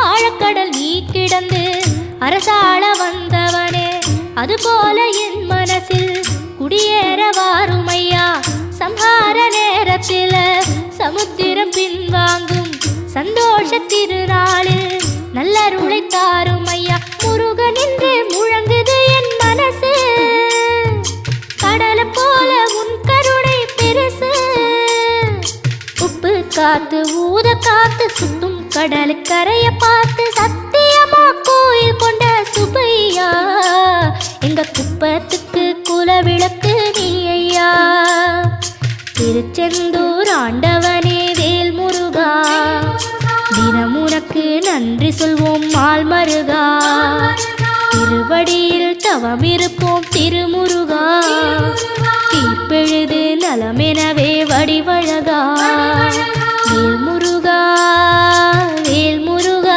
ஆழக்கடல் நீ கிடந்து அரசாள வந்தவனே, அதுபோல என் மனசில் குடியேற வாருமையா. சம்ஹார நேரத்தில் சமுத்திரம் பின்வாங்கும் சந்தோஷ திருநாளில் நல்லருளை தாருமையா. முருகன் என்று முழங்குது என் மனசு, கடலை போல உன் கருணை பெருசு. உப்பு காத்து ஊத காத்து சுத்தும் கடலு கரைய பார்த்து சத்தியமா கோயில் கொண்ட சுப்பையா. எங்க குப்பத்துக்கு குலவிளக்கு நீ ஐயா. திருச்செந்தூர் ஆண்டவனே வேல் முருகா, தினம் உனக்கு நன்றி சொல்வோம் மால் மருகா. திருவடியில் தவம் இருப்போம் திருமுருகா, தீர்ப்பெழுது நலமெனவே வடிவழகா. வேல் முருகா.